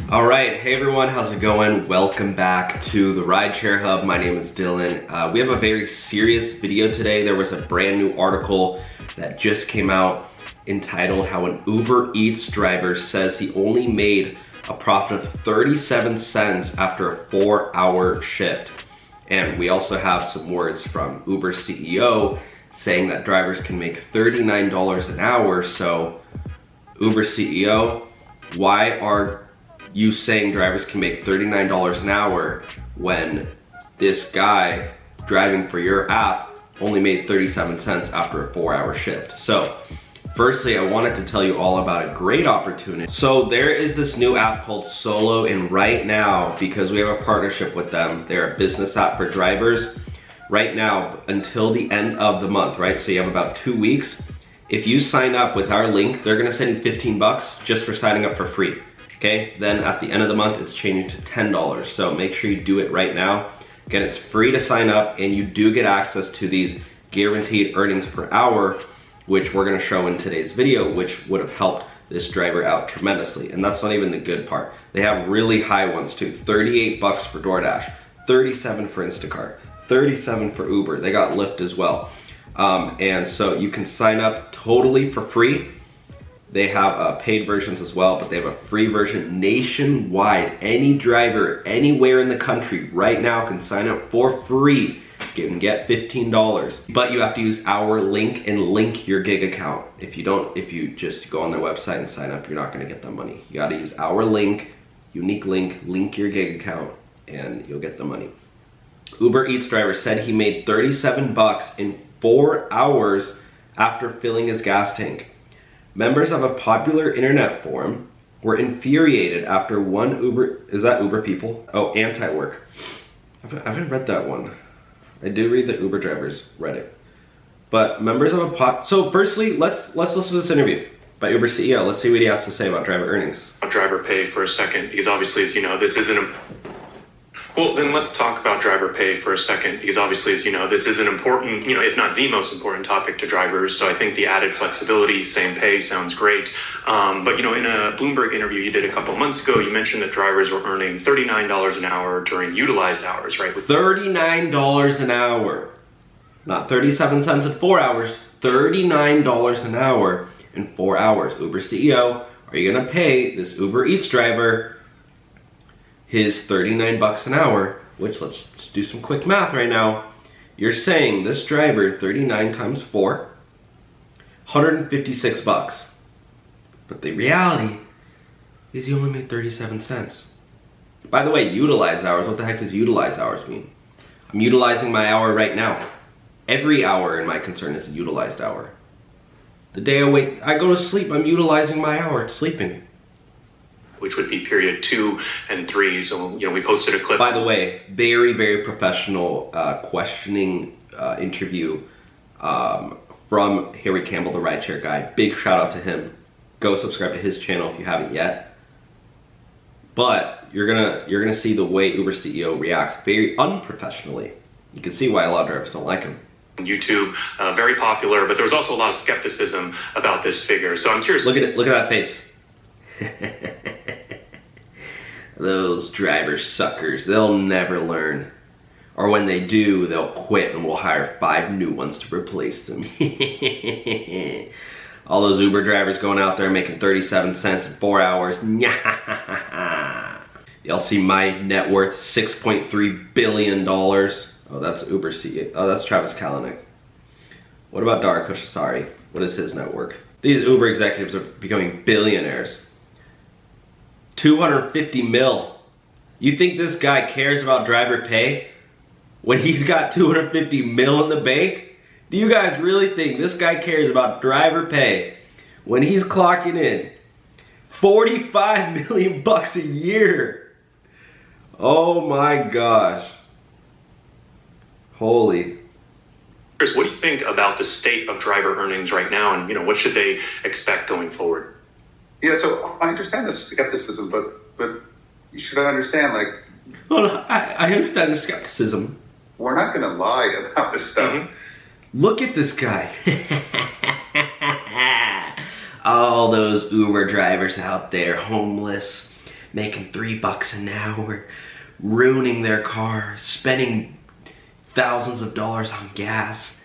All right, hey everyone, how's it going? Welcome back to the Rideshare Hub. My name is Dylan. We have a very serious video today. There was a brand new article that just came out entitled How an Uber Eats driver says he only made a profit of 37 cents after a 4-hour shift. And we also have some words from Uber CEO saying that drivers can make $39 an hour. So Uber CEO, why are you saying drivers can make $39 an hour when this guy driving for your app only made 37 cents after a 4-hour shift? So firstly, I wanted to tell you all about a great opportunity. So there is this new app called Solo, and right now, because we have a partnership with them, they're a business app for drivers. Right now, until the end of the month, right? So you have about 2 weeks. If you sign up with our link, they're gonna send you 15 bucks just for signing up for free, okay? Then at the end of the month, it's changing to $10. So make sure you do it right now. Again, it's free to sign up, and you do get access to these guaranteed earnings per hour, which we're gonna show in today's video, which would have helped this driver out tremendously. And that's not even the good part. They have really high ones too. 38 bucks for DoorDash, 37 for Instacart, 37 for Uber. They got Lyft as well. And so you can sign up totally for free. They have paid versions as well, but they have a free version nationwide. Any driver anywhere in the country right now can sign up for free. You can get $15, but you have to use our link and link your gig account. If you just go on their website and sign up, you're not gonna get the money. You gotta use our link, unique link your gig account, and you'll get the money. Uber Eats driver said he made 37 bucks in 4 hours after filling his gas tank. Members of a popular internet forum were infuriated after one Uber, is that Uber people? Oh, anti-work. I haven't read that one. I do read the Uber drivers Reddit. But members of a so firstly, let's listen to this interview by Uber CEO. Let's see what he has to say about driver earnings. Driver pay for a second, because obviously, as you know, this isn't well, then let's talk about driver pay for a second, because obviously, as you know, this is an important, if not the most important topic to drivers. So I think the added flexibility, same pay sounds great. But in a Bloomberg interview you did a couple months ago, you mentioned that drivers were earning $39 an hour during utilized hours, right? $39 an hour. Not 37 cents at 4 hours, $39 an hour in 4 hours. Uber CEO, are you gonna pay this Uber Eats driver his 39 bucks an hour, which let's do some quick math right now. You're saying this driver, 39 times 4, 156 bucks. But the reality is he only made 37 cents. By the way, utilized hours, what the heck does utilized hours mean? I'm utilizing my hour right now. Every hour in my concern is a utilized hour. The day I go to sleep, I'm utilizing my hour, it's sleeping. Which would be period 2 and 3. So, we posted a clip. By the way, very, very professional questioning interview from Harry Campbell, the Rideshare Guy. Big shout out to him. Go subscribe to his channel if you haven't yet. But you're gonna see the way Uber CEO reacts very unprofessionally. You can see why a lot of drivers don't like him. YouTube, very popular, but there was also a lot of skepticism about this figure. So I'm curious. Look at it. Look at that face. Those driver suckers, they'll never learn. Or when they do, they'll quit and we'll hire 5 new ones to replace them. All those Uber drivers going out there making 37 cents in 4 hours. Y'all see my net worth, $6.3 billion. Oh, that's Uber CEO. Oh, that's Travis Kalanick. What about Dara Khosrowshahi? What is his net worth? These Uber executives are becoming billionaires. 250 mil. You think this guy cares about driver pay when he's got 250 mil in the bank? Do you guys really think this guy cares about driver pay when he's clocking in 45 million bucks a year? Oh my gosh. Holy. Chris, what do you think about the state of driver earnings right now, and what should they expect going forward? Yeah, so I understand the skepticism, but you should understand, Well, I understand the skepticism. We're not going to lie about this stuff. Mm-hmm. Look at this guy. All those Uber drivers out there, homeless, making $3 an hour, ruining their car, spending thousands of dollars on gas,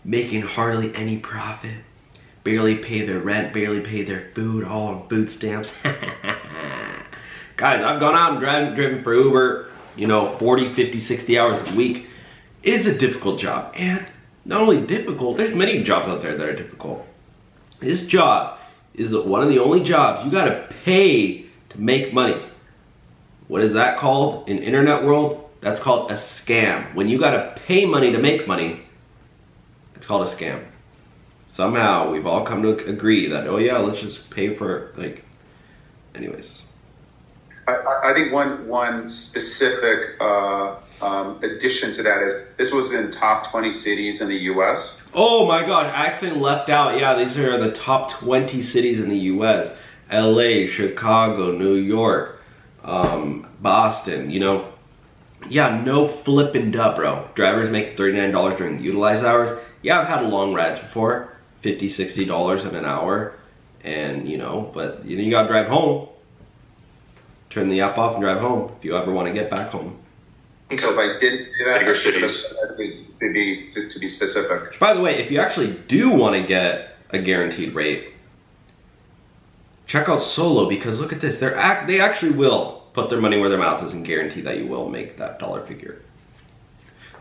making hardly any profit, barely pay their rent, barely pay their food, all on food stamps. Guys, I've gone out and driven for Uber, you know, 40, 50, 60 hours a week. It's a difficult job. And not only difficult, there's many jobs out there that are difficult. This job is one of the only jobs you gotta pay to make money. What is that called in internet world? That's called a scam. When you gotta pay money to make money, it's called a scam. Somehow we've all come to agree that, oh yeah, let's just pay for, like, anyways. I think one specific addition to that is this was in top 20 cities in the U.S. Oh my gosh, I actually left out. Yeah, these are the top 20 cities in the U.S. L.A., Chicago, New York, Boston. You know, yeah, no flippin' duh, bro. Drivers make $39 during the utilized hours. Yeah, I've had long rides before, $50, $60 in an hour, and you know, but you gotta drive home. Turn the app off and drive home if you ever want to get back home. So if I didn't do that, Bigger I should have cities. said to be specific. By the way, if you actually do want to get a guaranteed rate, check out Solo, because look at this. They actually will put their money where their mouth is and guarantee that you will make that dollar figure.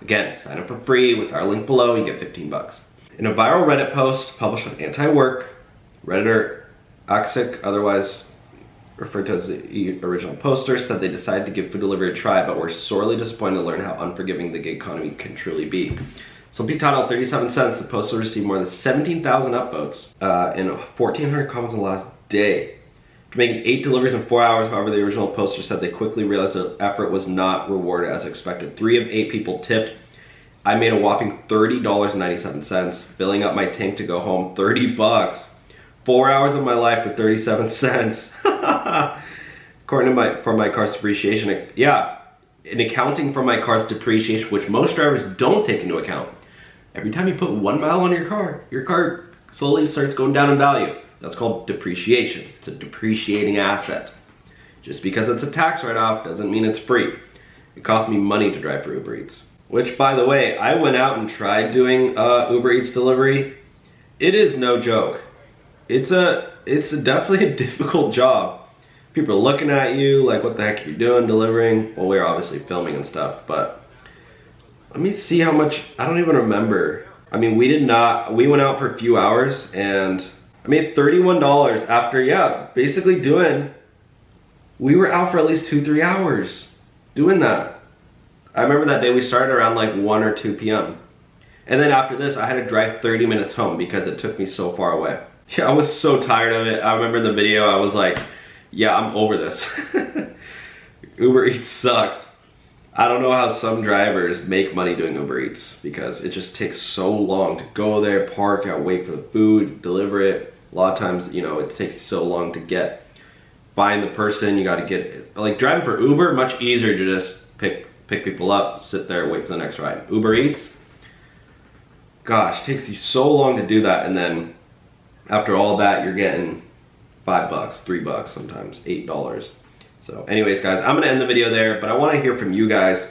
Again, sign up for free with our link below, you get 15 bucks. In a viral Reddit post published on Anti-Work, Redditor Axic, otherwise referred to as the original poster, said they decided to give food delivery a try, but were sorely disappointed to learn how unforgiving the gig economy can truly be. Simply titled 37 cents, the poster received more than 17,000 upvotes and 1,400 comments in the last day. After making 8 deliveries in 4 hours, however, the original poster said they quickly realized the effort was not rewarded as expected. 3 of 8 people tipped. I made a whopping $30.97, filling up my tank to go home. 30 bucks. 4 hours of my life for 37 cents. According to for my car's depreciation, yeah, in accounting for my car's depreciation, which most drivers don't take into account. Every time you put 1 mile on your car slowly starts going down in value. That's called depreciation. It's a depreciating asset. Just because it's a tax write-off doesn't mean it's free. It costs me money to drive for Uber Eats. Which, by the way, I went out and tried doing Uber Eats delivery. It is no joke. It's definitely a difficult job. People are looking at you like, what the heck are you doing delivering? Well, we're obviously filming and stuff, but let me see how much, I don't even remember. I mean, we went out for a few hours and I made $31 after, yeah, basically we were out for at least 2-3 hours doing that. I remember that day we started around like 1 or 2 p.m. And then after this, I had to drive 30 minutes home because it took me so far away. Yeah, I was so tired of it. I remember in the video, I was like, yeah, I'm over this. Uber Eats sucks. I don't know how some drivers make money doing Uber Eats because it just takes so long to go there, park out, wait for the food, deliver it. A lot of times, you know, it takes so long to find the person. You got to get, like driving for Uber, much easier to just pick people up, sit there, wait for the next ride. Uber Eats, gosh, it takes you so long to do that, and then after all that, you're getting $5, $3 sometimes, $8. So anyways, guys, I'm gonna end the video there, but I wanna hear from you guys.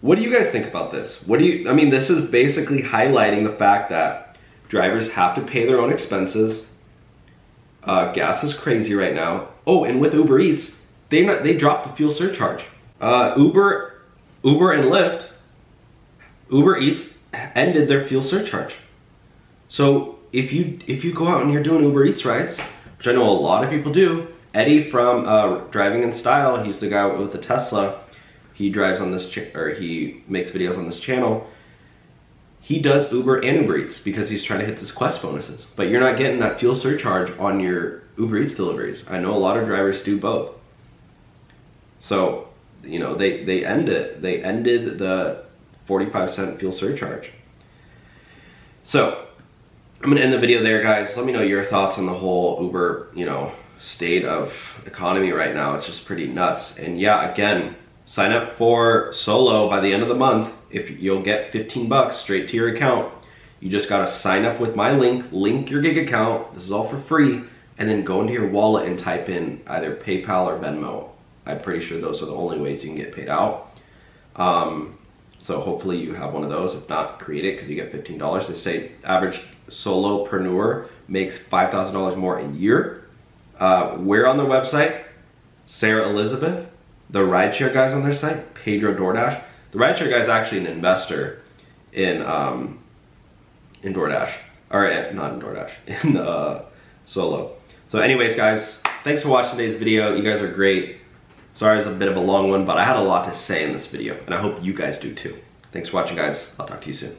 What do you guys think about this? I mean, this is basically highlighting the fact that drivers have to pay their own expenses. Gas is crazy right now. Oh, and with Uber Eats, they dropped the fuel surcharge. Uber and Lyft, Uber Eats ended their fuel surcharge. So if you go out and you're doing Uber Eats rides, which I know a lot of people do, Eddie from Driving in Style, he's the guy with the Tesla. He drives on this, he makes videos on this channel. He does Uber and Uber Eats because he's trying to hit his Quest bonuses. But you're not getting that fuel surcharge on your Uber Eats deliveries. I know a lot of drivers do both. So, you know, they ended the 45-cent fuel surcharge. So, I'm gonna end the video there, guys. Let me know your thoughts on the whole Uber, you know, state of economy right now. It's just pretty nuts. And yeah, again, sign up for Solo by the end of the month. If you'll get 15 bucks straight to your account. You just gotta sign up with my link your gig account. This is all for free. And then go into your wallet and type in either PayPal or Venmo. I'm pretty sure those are the only ways you can get paid out. So hopefully you have one of those. If not, create it because you get $15. They say average solopreneur makes $5,000 more a year. We're on their website. Sarah Elizabeth. The Rideshare Guy's on their site. Pedro DoorDash. The Rideshare Guy is actually an investor in DoorDash. Or not in DoorDash. In Solo. So anyways, guys, thanks for watching today's video. You guys are great. Sorry it's a bit of a long one, but I had a lot to say in this video, and I hope you guys do too. Thanks for watching, guys. I'll talk to you soon.